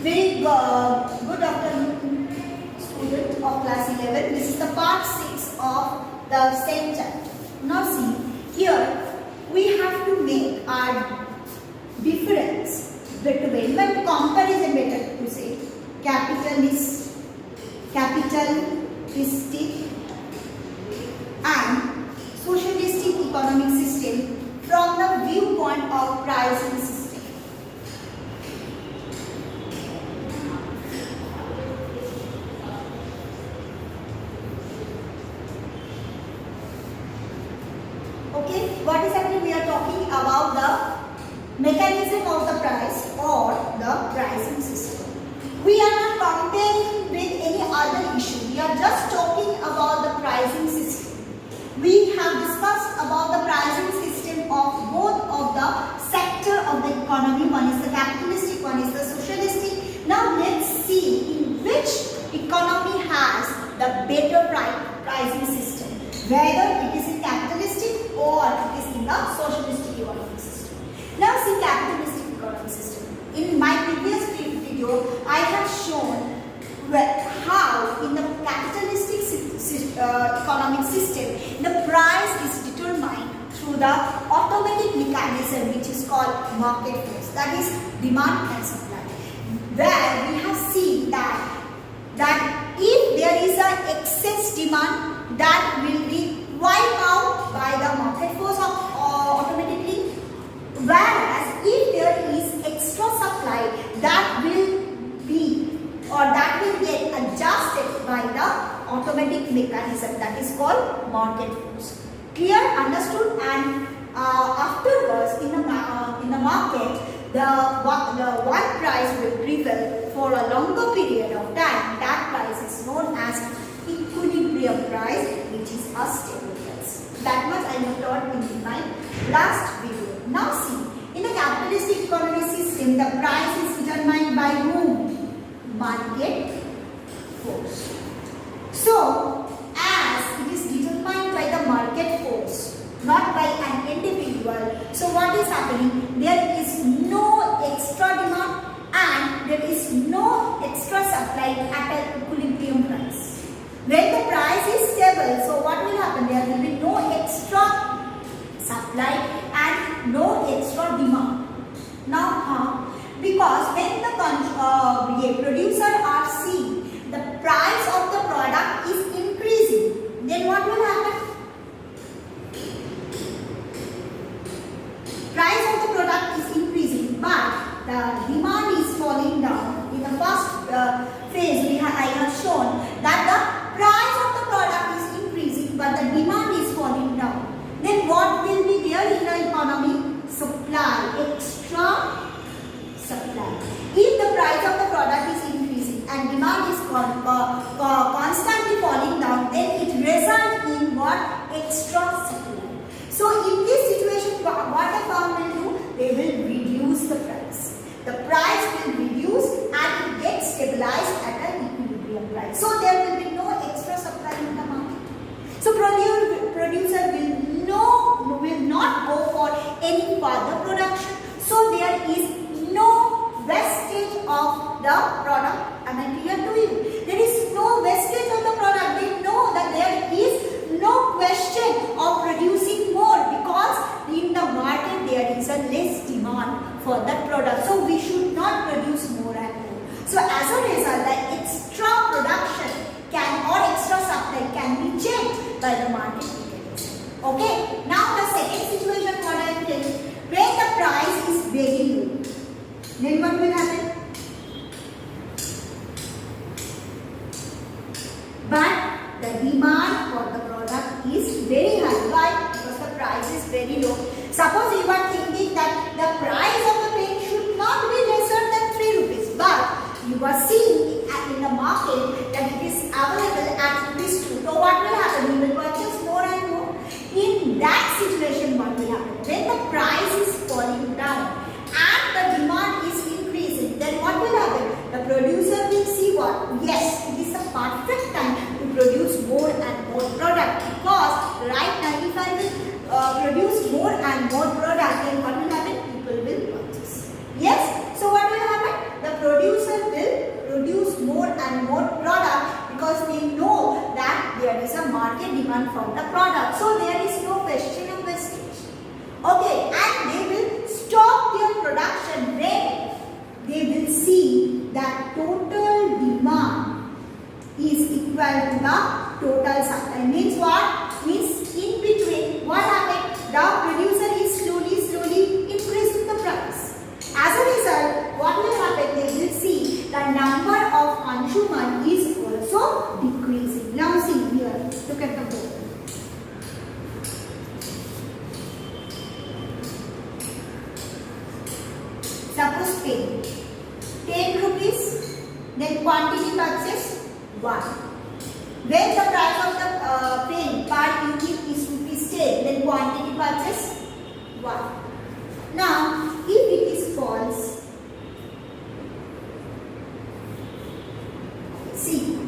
Very good afternoon, student of class 11. This is the part 6 of the same chapter. Now see, here we have to make our difference between, but comparison better to say, capitalistic and socialistic economic system from the viewpoint of pricing system. Okay, what is happening? We are talking about the mechanism of the price or the pricing system. We are not comparing with any other issue. We are just talking about the pricing system. We have discussed about the pricing system of both of the sector of the economy. One is the capitalistic, one is the socialistic. Now let's see in which economy has the better pricing system. Whether it is in capitalistic or it is in the socialistic economic system. Now see capitalistic economic system. In my previous video, I have shown how in the capitalistic economic system, the price is determined through the automatic mechanism which is called market force. That is demand and supply. Where we have seen that if there is an excess demand, that will be wiped out by the market force automatically, whereas if there is extra supply, that will be or that will get adjusted by the automatic mechanism that is called market force. Clear? Understood? And afterwards in the market, the one price will prevail for a longer period of time. That price is known as equilibrium price, which is a stable price. That much I have taught in my last video. Now see, in the capitalistic economic system, the price is determined by whom? Market force. So, as it is determined by the market force, not by an individual, so what is happening? There is no extra demand and there is no extra supply at an equilibrium price. When the price is stable, so what will happen? There will be no extra supply and no extra demand. Now, because when the producer are seeing the price of the product is increasing, then what will happen? Price of the product is increasing, but the demand is falling down. In the first phase, I have shown that the price of the product is increasing, but the demand is falling down. Then what will be there in the economy? Supply, extra supply. If the price of the product is increasing and demand is constantly falling down, then it results in what? Extra supply. So in this situation, what the firm will do? They will reduce the price. The price will reduce and it gets stabilized at an equilibrium price. So there will be no extra supply in the market. So producer will not go for any further production. So there is no wastage of the product. Am I clear to you? There is no wastage of the product. They know that there is no question of producing more because in the market there is a less demand for that product. So we should not produce more and more. So as a result, the extra production or extra supply can be checked by the market mechanism. Okay. Now the second situation what I am telling, when the price is very low, then what will happen? But the demand for the product is very high. Why? Because the price is very low. Suppose you are thinking that the price of the pen should not be lesser than 3 rupees. But you are seeing in the market that it is available at rupees 2. So what will happen? You will purchase more and more. In that situation, what will happen? When the price is falling down and the demand is increasing, then what will happen? The producer will see what? Yes, it is the perfect time to produce more and more product, because right now if I will produce more and more product, then what will happen? People will purchase. Yes. So what will happen? The producer will demand from the product. So there is no question of wastage. Okay, and they will stop their production when they will see that total demand is equal to the total supply. Means what? Means in between what happened? The producer is slowly increasing the price. As a result, what will happen? They will see the number of consumer is also decreasing. Now see here, look at the board. Suppose pen, 10 rupees, then quantity purchase 1. When the price of the pen per unit is rupees 10, then quantity purchase 1. Now, if it is false, see,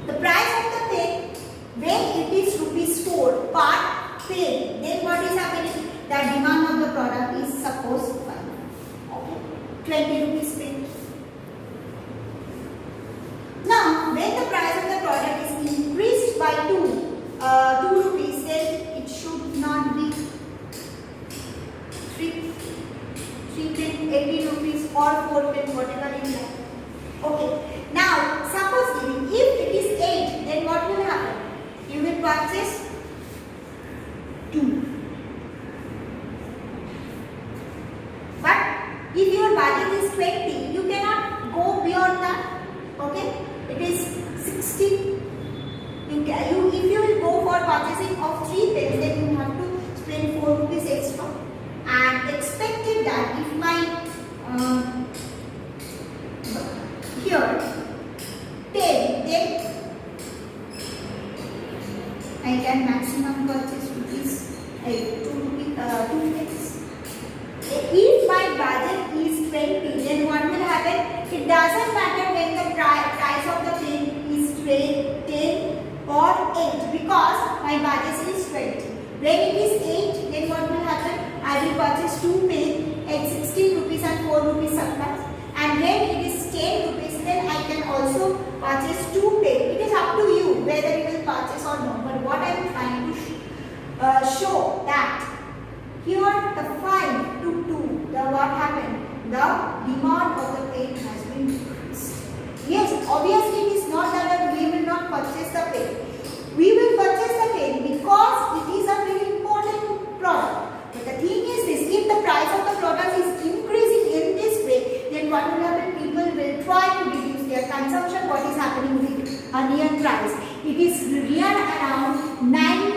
the price of the pen, when it is rupees 4 per pen, then what is happening? The demand of the product is suppose 5. Okay, 20 rupees pen. Now, when the price of the product is increased by 2 rupees, then it should not be 3 pen, 80 rupees or 4 pen, whatever you like. Okay. Now, suppose if it is 8, then what will happen? You will purchase 2. But if your budget is 20, you cannot go beyond that. Okay? It is 60. If you will go for purchasing of 3 pens, then you have to spend 4 rupees extra. And expected that if my here 10, then I can maximum purchase rupees 2 pens. If my budget is 20, then what will happen? It doesn't matter when the price of the pen is 10 or 8 because my budget is 20. When it is 8, then what will happen? I will purchase 2 pens at 16 rupees and 4 rupees supplies. And when it is 10 rupees, then I can also purchase 2 pens. It is up to you whether you will purchase or not. But what I am trying to show that here the 5 to 2, what happened? The demand of the pen has been decreased. Yes, obviously it is not that we will not purchase the pen. We will purchase the pen because it is a very important product. But the thing is this, if the price of the product is increasing in this way, then what will happen? People will try to reduce their consumption. What is happening with onion price? It is near around 90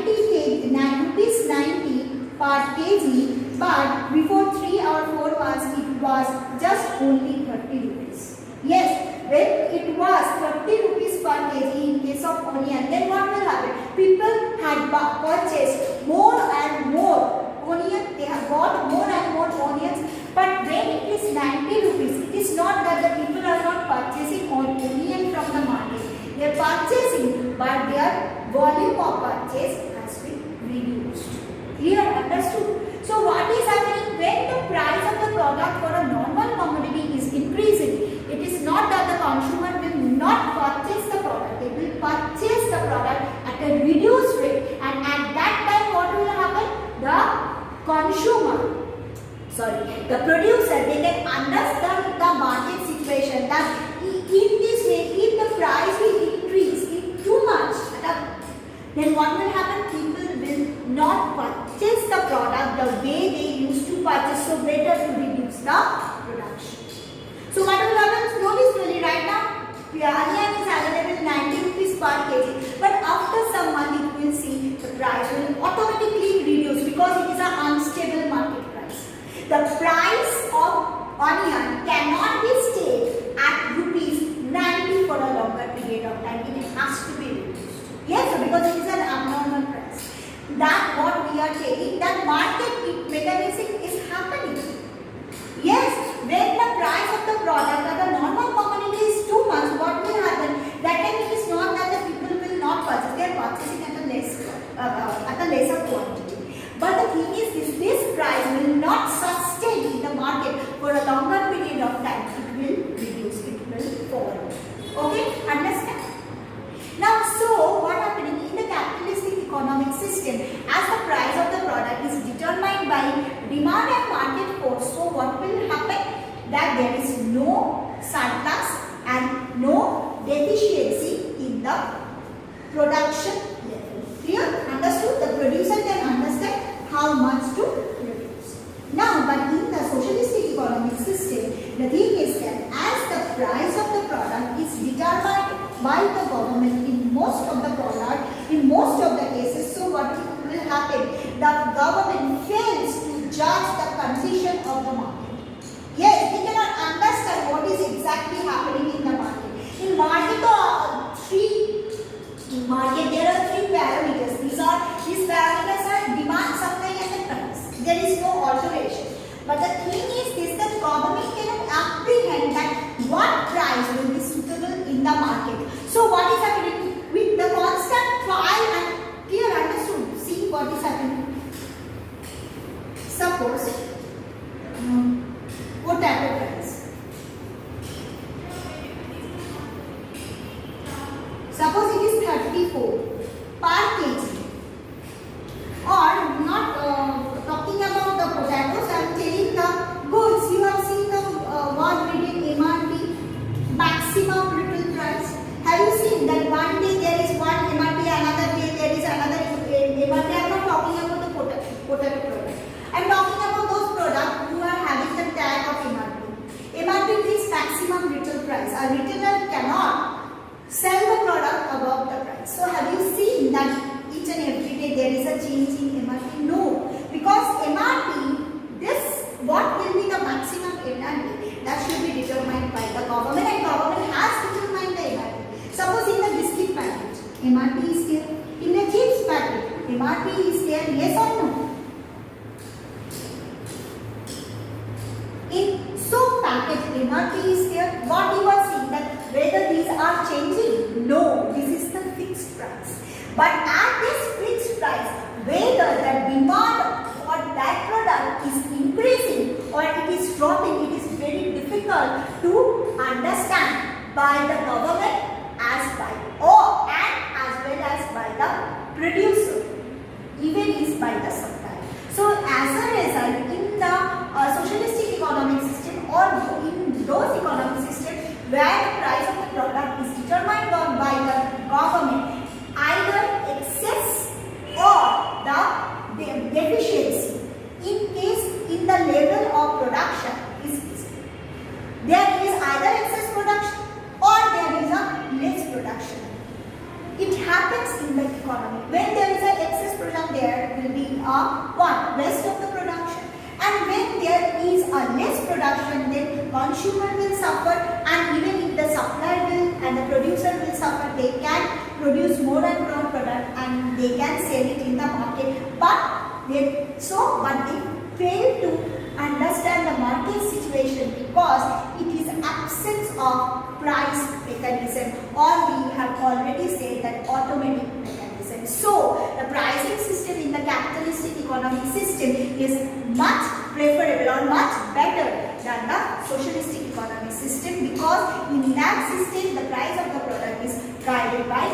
per kg, but before 3 or 4 months it was just only 30 rupees. Yes, when it was 30 rupees per kg in case of onion, then what will happen? People had purchased more and more onion, they have bought more and more onions, but when it is 90 rupees, it is not that the people are not purchasing onion from the market. They are purchasing, but their volume of purchase has been reduced. Clear? Understood? So what is happening when the price of the product for a normal commodity is increasing? It is not that the consumer will not purchase the product. They will purchase the product at a reduced rate, and at that time what will happen? The producer, they can understand the market situation that in this way, if the price will increase too much, then what will happen? People will not purchase the product the way they used to purchase, so better to reduce the production. So what will happen? Slowly right now, onion is available 90 rupees per kg, but after some month you will see the price will automatically reduce because it is an unstable market price. The price of onion cannot be stayed at rupees 90 for a longer period of time. It has to be reduced. Yes, because it is an abnormal price. That what we are taking, that market mechanism is happening. Yes, when the price of the product or the normal commodity is too much, what will happen? That time it is not that the people will not purchase, they are purchasing at a lesser quantity. But the thing is this price will not sustain in the market for a longer period of time. It will reduce, it will fall. Okay, understand? Now, so what happening in the capital system, as the price of the product is determined by demand and market force, so what will happen? That there is no surplus and no deficiency in the production level. Clear? Understood? The producer can understand how much to produce. Now, but in the socialistic economic system, the thing is that as the price of the product is determined by the government in most of the product, in most of the cases, so what will happen? The government fails to judge the condition of the market. Yes, we cannot understand what is exactly happening in the market. In market, there are three parameters. These parameters are demand, supply, and the price. There is no alteration. But the thing is this: the government cannot apprehend that what price will be suitable in the market. So what is happening with the constant trial and clear understood? See what is happening. Suppose potato price. Suppose it is 34 per kg. Or not talking about the potatoes, I am telling the goods. You have seen the word reading MRP, maximum retail price. Have you seen that one day there is one MRP, another day there is another MRP? I am not talking about the potato product. I am talking about those products who are having the tag of MRP. MRP means maximum retail price. A retailer cannot sell the product above the price. So have you seen that each and every day there is a change in MRP? No, because MRP, what will be the maximum MRP? That should be determined by the government, and government has determined the MRP. Suppose in the biscuit package, MRP is there. In the chips packet, MRP is there. Yes or no? In soap packet, MRP is there. What you are seeing that whether these are changing? No, this is the fixed price. But at this fixed price, whether the demand for that product is increasing or it is dropping, it is very difficult to understand by the government and as well as by the producer, even is by the supplier. So as a result, in the socialistic economic system or in those economic systems where the price of the product is determined by the government, either excess or the deficiency in case in the level of production is visible. There is either excess production or there is a less production. It happens in the economy. When there is an excess production, there will be a rest of the production. And when there is a less production, then consumer will suffer, and even if the supplier will and the producer will suffer, they can produce more and more product and they can sell it in the market. But they fail to understand the market situation because it is absence of price mechanism, or we have already said that automatic mechanism. So the pricing system in the capitalistic economic system is much preferable or much better than the socialistic economic system, because in that system the price of the product is guided by